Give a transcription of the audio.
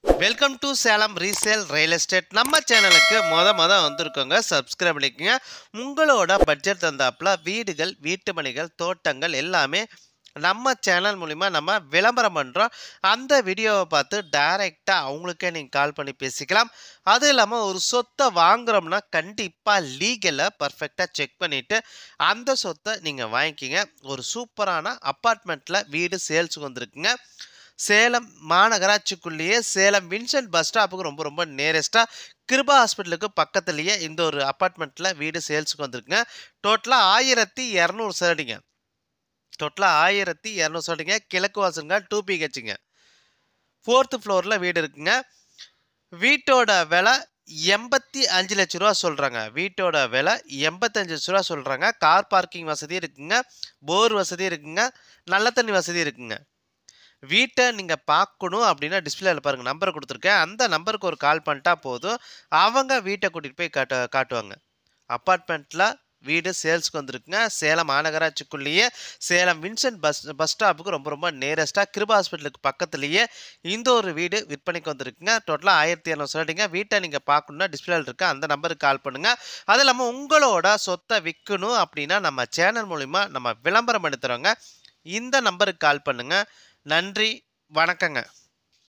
Welcome to Salem resale real estate. நம்ம சேனலுக்கு மொத வந்திருக்கோங்க. சப்ஸ்கிரைப் பண்ணிக்கோங்க. உங்களோட பட்ஜெட் தந்தாப்புல வீடுகள், வீட்டு மனைகள், தோட்டங்கள் எல்லாமே நம்ம சேனல் மூலிமா நம்ம விளம்பரம் பண்ணுறோம். அந்த வீடியோவை பார்த்து டைரெக்டாக அவங்களுக்கே நீங்கள் கால் பண்ணி பேசிக்கலாம். அதுவும் இல்லாமல் ஒரு சொத்தை வாங்குகிறோம்னா கண்டிப்பாக லீகலை பர்ஃபெக்டாக செக் பண்ணிவிட்டு அந்த சொத்தை நீங்கள் வாங்கிக்கிங்க. ஒரு சூப்பரான அப்பார்ட்மெண்ட்டில் வீடு சேல்ஸுக்கு வந்திருக்குங்க. சேலம் மாநகராட்சிக்குள்ளேயே சேலம் வின்சென்ட் பஸ் ஸ்டாப்புக்கு ரொம்ப நேரஸ்ட்டாக கிருபா ஹாஸ்பிட்டலுக்கு பக்கத்துலேயே இந்த ஒரு அப்பார்ட்மெண்ட்டில் வீடு சேல்ஸுக்கு வந்திருக்குங்க. டோட்டலாக 1200 சதுரடிங்க. டோட்டலாக 1200 சதுரடிங்க. கிழக்கு வாசலுங்க, 2 பிஹெச்சுங்க. 4th ஃப்ளோரில் வீடு இருக்குங்க. வீட்டோட விலை 85 லட்ச ரூபா சொல்கிறாங்க. வீட்டோட விலை 85 லட்ச ரூபா சொல்கிறாங்க. கார் பார்க்கிங் வசதி இருக்குங்க, போர் வசதி இருக்குங்க, நல்ல தண்ணி வசதி இருக்குங்க. வீட்டை நீங்கள் பார்க்கணும் அப்படின்னா டிஸ்பிளேல பாருங்கள், நம்பரை கொடுத்துருக்கேன். அந்த நம்பருக்கு ஒரு கால் பண்ணிட்டா போதும், அவங்க வீட்டை கூட்டிகிட்டு போய் காட்டுவாங்க. அப்பார்ட்மெண்ட்டில் வீடு சேல்ஸுக்கு வந்திருக்குங்க. சேலம் மாநகராட்சிக்குள்ளேயே சேலம் வின்சென்ட் பஸ் ஸ்டாப்புக்கு ரொம்ப நேரஸ்ட்டாக கிருபா ஹாஸ்பிட்டலுக்கு பக்கத்துலேயே இந்த ஒரு வீடு விற்பனைக்கு வந்திருக்குங்க. டோட்டலாக 1200 சதுரடிங்க. வீட்டை நீங்கள் பார்க்கணுன்னா டிஸ்பிளேல இருக்க அந்த நம்பருக்கு கால் பண்ணுங்கள். அது இல்லாமல் உங்களோட சொத்தை விற்கணும் அப்படின்னா நம்ம சேனல் மூலிமா நம்ம விளம்பரம் எடுத்துகிறோங்க. இந்த நம்பருக்கு கால் பண்ணுங்கள். நன்றி, வணக்கங்க.